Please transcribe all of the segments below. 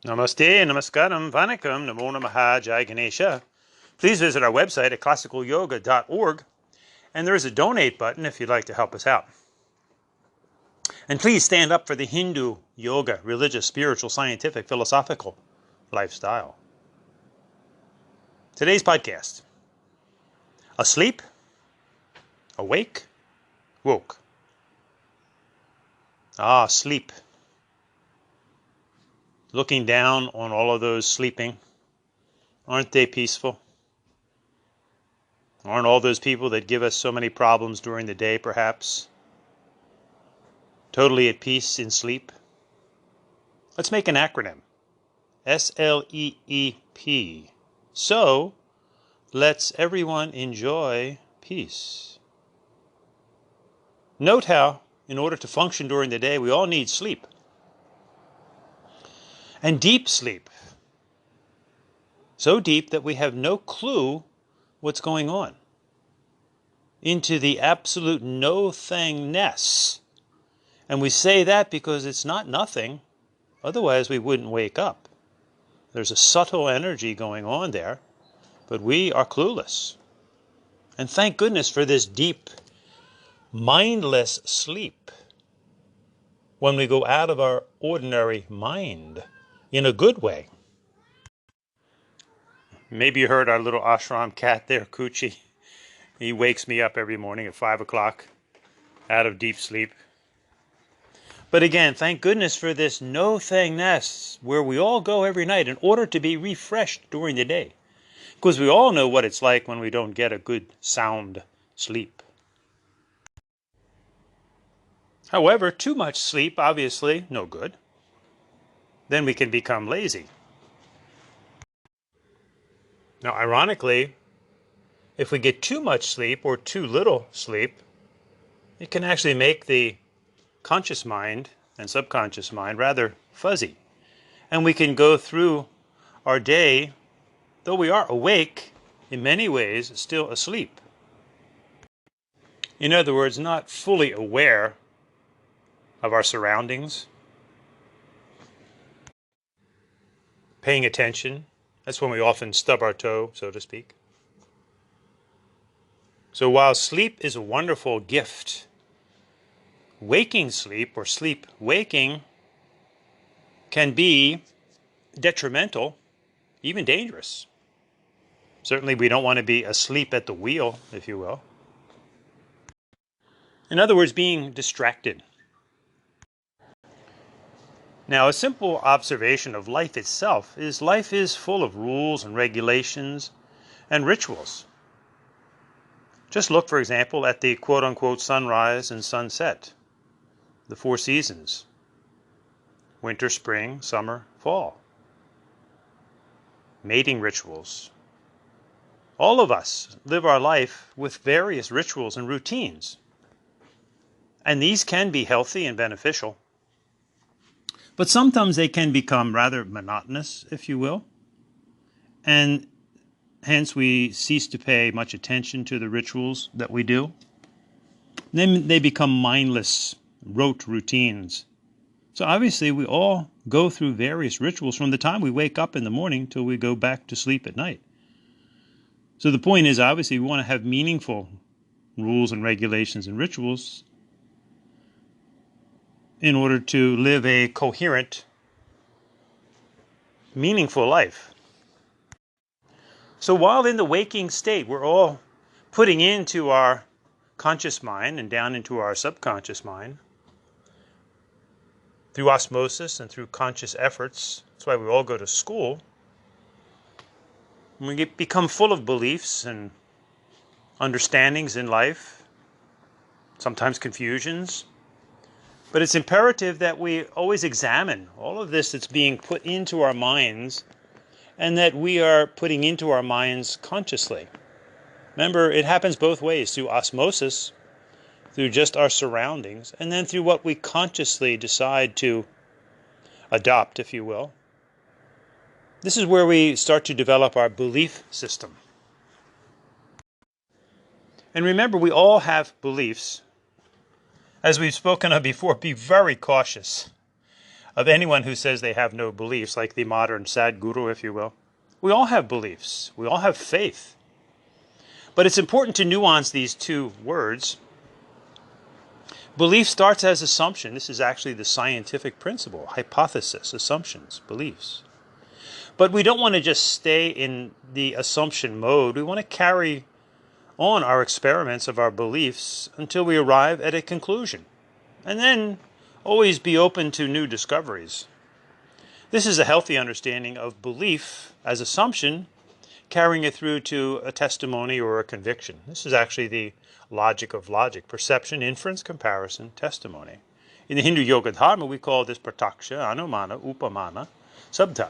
Namaste, namaskaram, vanakkam, namo namaha, jai Ganesha. Please visit our website at classicalyoga.org, and there is a donate button if you'd like to help us out. And please stand up for the Hindu yoga, religious, spiritual, scientific, philosophical lifestyle. Today's podcast: asleep, awake, woke. Sleep. Looking down on all of those sleeping, aren't they peaceful? Aren't all those people that give us so many problems during the day, perhaps, totally at peace in sleep? Let's make an acronym. SLEEP. So, let's everyone enjoy peace. Note how, in order to function during the day, we all need sleep. And deep sleep. So deep that we have no clue what's going on. Into the absolute no-thingness. And we say that because it's not nothing. Otherwise, we wouldn't wake up. There's a subtle energy going on there, but we are clueless. And thank goodness for this deep, mindless sleep. When we go out of our ordinary mind, in a good way. Maybe you heard our little ashram cat there, Coochie. He wakes me up every morning at 5 o'clock out of deep sleep. But again, thank goodness for this no-thingness where we all go every night in order to be refreshed during the day. Because we all know what it's like when we don't get a good, sound sleep. However, too much sleep, obviously, no good. Then we can become lazy. Now, ironically, if we get too much sleep or too little sleep, it can actually make the conscious mind and subconscious mind rather fuzzy. And we can go through our day, though we are awake, in many ways still asleep. In other words, not fully aware of our surroundings. Paying attention. That's when we often stub our toe, so to speak. So while sleep is a wonderful gift, waking sleep or sleep waking can be detrimental, even dangerous. Certainly we don't want to be asleep at the wheel, if you will. In other words, being distracted. Now, a simple observation of life itself is life is full of rules and regulations and rituals. Just look, for example, at the quote-unquote sunrise and sunset, the 4 seasons: winter, spring, summer, fall. Mating rituals. All of us live our life with various rituals and routines. And these can be healthy and beneficial. But sometimes they can become rather monotonous, if you will. And hence we cease to pay much attention to the rituals that we do. Then they become mindless, rote routines. So obviously we all go through various rituals from the time we wake up in the morning till we go back to sleep at night. So the point is, obviously, we want to have meaningful rules and regulations and rituals in order to live a coherent, meaningful life. So while in the waking state, we're all putting into our conscious mind and down into our subconscious mind through osmosis and through conscious efforts. That's why we all go to school. We become full of beliefs and understandings in life, sometimes confusions. But it's imperative that we always examine all of this that's being put into our minds and that we are putting into our minds consciously. Remember, it happens both ways, through osmosis, through just our surroundings, and then through what we consciously decide to adopt, if you will. This is where we start to develop our belief system. And remember, we all have beliefs. As we've spoken of before, be very cautious of anyone who says they have no beliefs, like the modern Sadhguru, if you will. We all have beliefs. We all have faith. But it's important to nuance these two words. Belief starts as assumption. This is actually the scientific principle: hypothesis, assumptions, beliefs. But we don't want to just stay in the assumption mode. We want to carry on our experiments of our beliefs until we arrive at a conclusion, and then always be open to new discoveries. This is a healthy understanding of belief as assumption, carrying it through to a testimony or a conviction. This is actually the logic of logic: perception, inference, comparison, testimony. In the Hindu Yoga Dharma, we call this prataksha, anumana, upamana, sabda.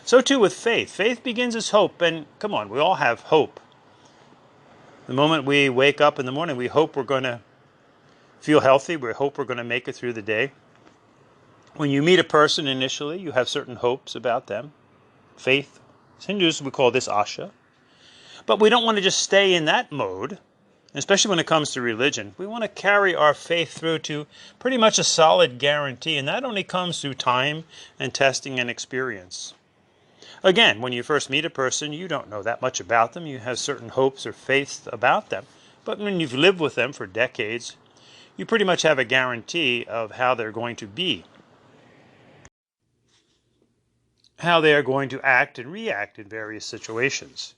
So too with faith. Faith begins as hope, and come on, we all have hope. The moment we wake up in the morning, we hope we're going to feel healthy. We hope we're going to make it through the day. When you meet a person initially, you have certain hopes about them. Faith. As Hindus, we call this asha. But we don't want to just stay in that mode, especially when it comes to religion. We want to carry our faith through to pretty much a solid guarantee, and that only comes through time and testing and experience. Again, when you first meet a person, you don't know that much about them. You have certain hopes or faiths about them. But when you've lived with them for decades, you pretty much have a guarantee of how they're going to be, how they are going to act and react in various situations.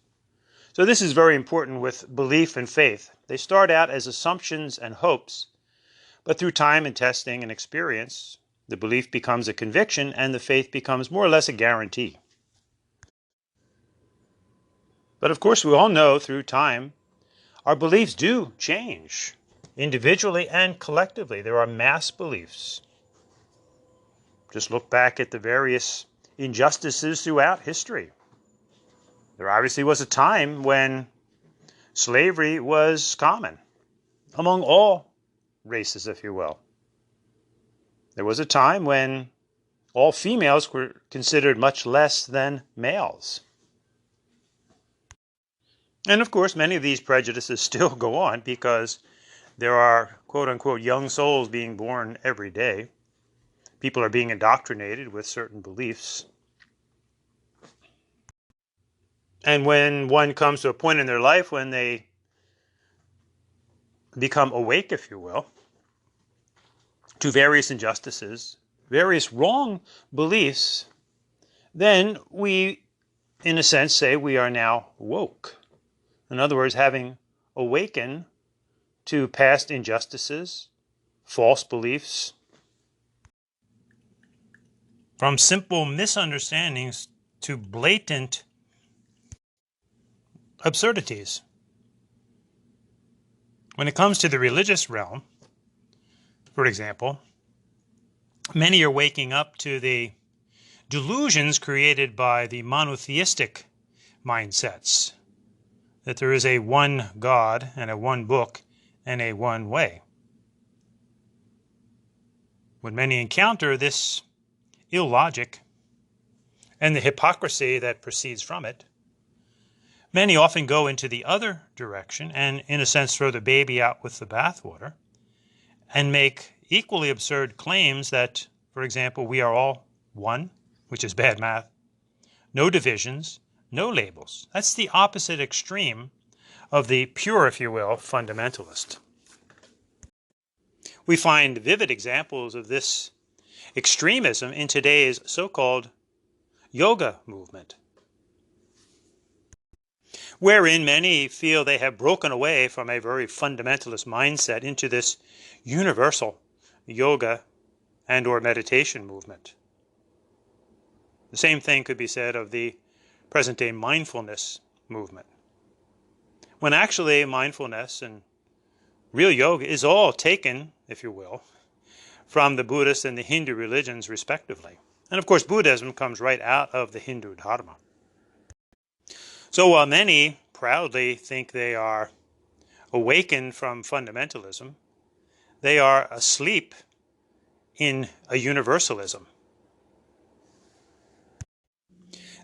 So this is very important with belief and faith. They start out as assumptions and hopes, but through time and testing and experience, the belief becomes a conviction and the faith becomes more or less a guarantee. But of course, we all know through time, our beliefs do change, individually and collectively. There are mass beliefs. Just look back at the various injustices throughout history. There obviously was a time when slavery was common among all races, if you will. There was a time when all females were considered much less than males. And of course, many of these prejudices still go on because there are quote-unquote young souls being born every day. People are being indoctrinated with certain beliefs. And when one comes to a point in their life when they become awake, if you will, to various injustices, various wrong beliefs, then we, in a sense, say we are now woke. In other words, having awakened to past injustices, false beliefs, from simple misunderstandings to blatant absurdities. When it comes to the religious realm, for example, many are waking up to the delusions created by the monotheistic mindsets, that there is a one God and a one book and a one way. When many encounter this illogic and the hypocrisy that proceeds from it, many often go into the other direction and, in a sense, throw the baby out with the bathwater and make equally absurd claims that, for example, we are all one, which is bad math, no divisions, no labels. That's the opposite extreme of the pure, if you will, fundamentalist. We find vivid examples of this extremism in today's so-called yoga movement, wherein many feel they have broken away from a very fundamentalist mindset into this universal yoga and or meditation movement. The same thing could be said of the present-day mindfulness movement, when actually mindfulness and real yoga is all taken, if you will, from the Buddhist and the Hindu religions respectively. And of course, Buddhism comes right out of the Hindu Dharma. So while many proudly think they are awakened from fundamentalism, they are asleep in a universalism.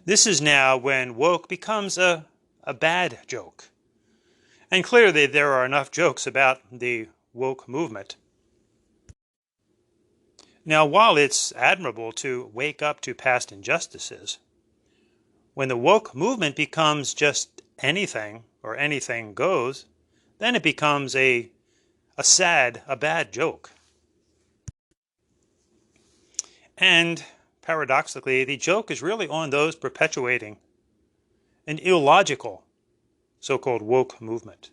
This is now when woke becomes a bad joke. And clearly there are enough jokes about the woke movement. Now, while it's admirable to wake up to past injustices, when the woke movement becomes just anything or anything goes, then it becomes a bad joke. And paradoxically, the joke is really on those perpetuating an illogical so-called woke movement.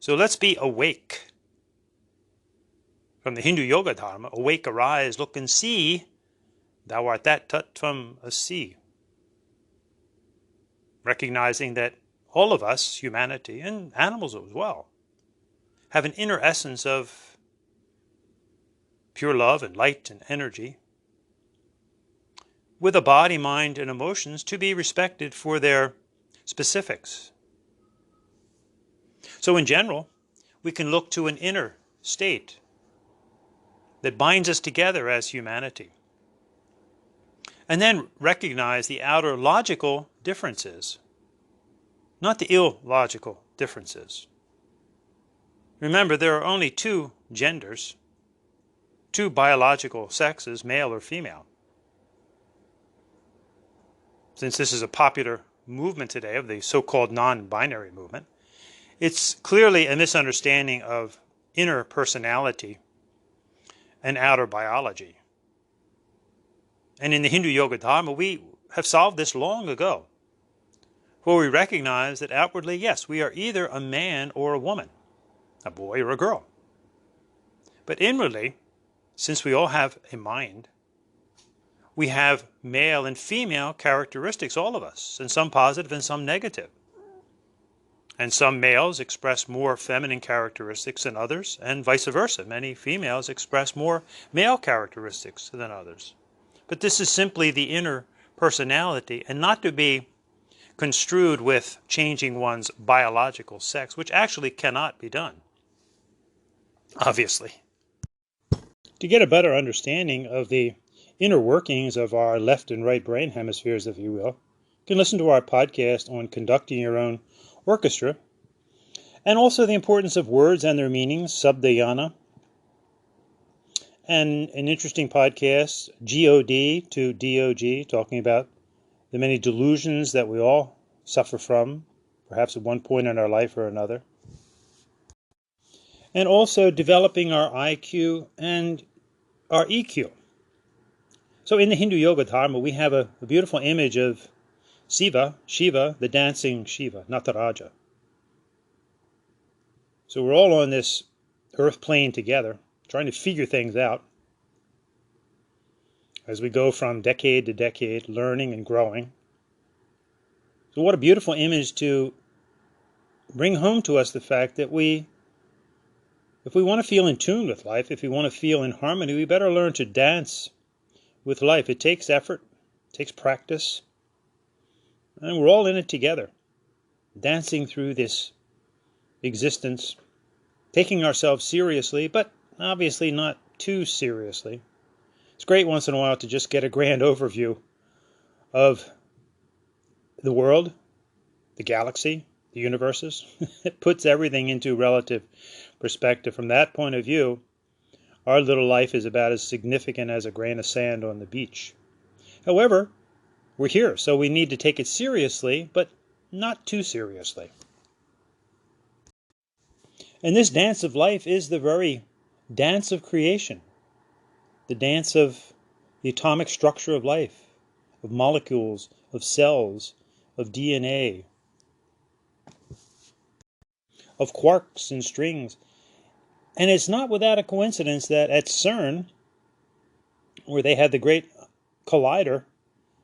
So let's be awake. From the Hindu Yoga Dharma, awake, arise, look and see, thou art that tattvam asi. Recognizing that all of us, humanity, and animals as well, have an inner essence of pure love and light and energy, with a body, mind, and emotions to be respected for their specifics. So in general, we can look to an inner state that binds us together as humanity, and then recognize the outer logical differences, not the illogical differences. Remember, there are only two genders, two biological sexes, male or female. Since this is a popular movement today of the so-called non-binary movement, it's clearly a misunderstanding of inner personality and outer biology. And in the Hindu Yoga Dharma, we have solved this long ago, where we recognize that outwardly, yes, we are either a man or a woman, a boy or a girl. But inwardly, since we all have a mind, we have male and female characteristics, all of us, and some positive and some negative. And some males express more feminine characteristics than others, and vice versa. Many females express more male characteristics than others. But this is simply the inner personality, and not to be construed with changing one's biological sex, which actually cannot be done, obviously. To get a better understanding of the inner workings of our left and right brain hemispheres, if you will, you can listen to our podcast on conducting your own orchestra, and also the importance of words and their meanings, Sabdayana, and an interesting podcast, GOD to DOG, talking about the many delusions that we all suffer from, perhaps at one point in our life or another. And also developing our IQ and our EQ. So in the Hindu Yoga Dharma, we have a beautiful image of Shiva, the dancing Shiva, Nataraja. So we're all on this earth plane together, trying to figure things out as we go from decade to decade, learning and growing. So what a beautiful image to bring home to us the fact that if we want to feel in tune with life, if we want to feel in harmony, we better learn to dance with life. It takes effort, it takes practice, and we're all in it together, dancing through this existence, taking ourselves seriously, but obviously not too seriously. It's great once in a while to just get a grand overview of the world, the galaxy, the universes. It puts everything into relative perspective. From that point of view, our little life is about as significant as a grain of sand on the beach. However, we're here, so we need to take it seriously, but not too seriously. And this dance of life is the very dance of creation, the dance of the atomic structure of life, of molecules, of cells, of DNA, of quarks and strings. And it's not without a coincidence that at CERN, where they had the great collider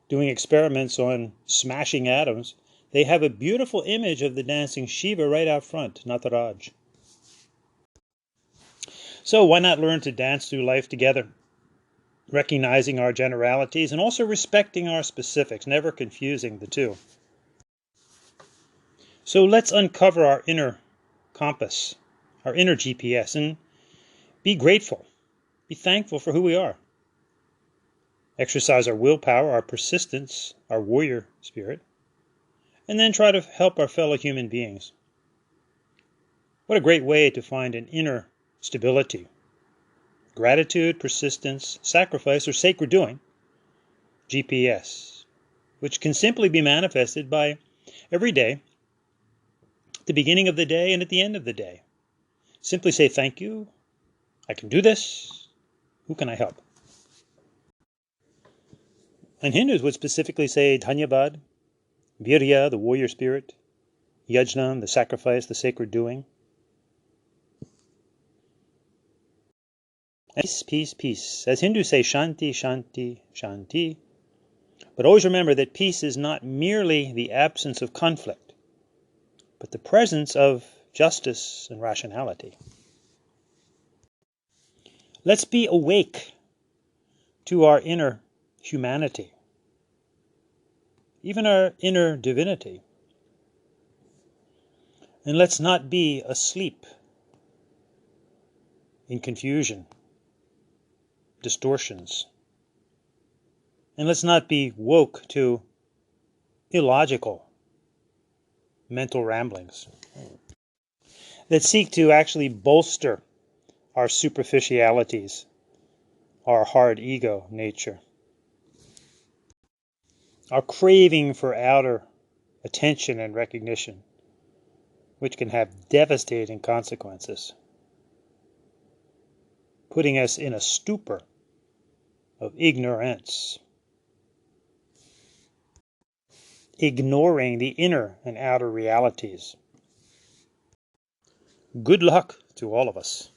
doing experiments on smashing atoms, they have a beautiful image of the dancing Shiva right out front, Nataraj. So why not learn to dance through life together, recognizing our generalities and also respecting our specifics, never confusing the two. So let's uncover our inner compass, our inner GPS, and be grateful, be thankful for who we are. Exercise our willpower, our persistence, our warrior spirit, and then try to help our fellow human beings. What a great way to find an inner stability Gratitude, persistence, sacrifice, or sacred doing, GPS, which can simply be manifested by every day, at the beginning of the day and at the end of the day. Simply say thank you, I can do this, who can I help? And Hindus would specifically say Dhanyavad, Virya, the warrior spirit, Yajnam, the sacrifice, the sacred doing. Peace, peace, peace. As Hindus say, Shanti, Shanti, Shanti. But always remember that peace is not merely the absence of conflict, but the presence of justice and rationality. Let's be awake to our inner humanity, even our inner divinity. And let's not be asleep in confusion, distortions. And let's not be woke to illogical mental ramblings that seek to actually bolster our superficialities, our hard ego nature, our craving for outer attention and recognition, which can have devastating consequences, putting us in a stupor of ignorance, ignoring the inner and outer realities. Good luck to all of us.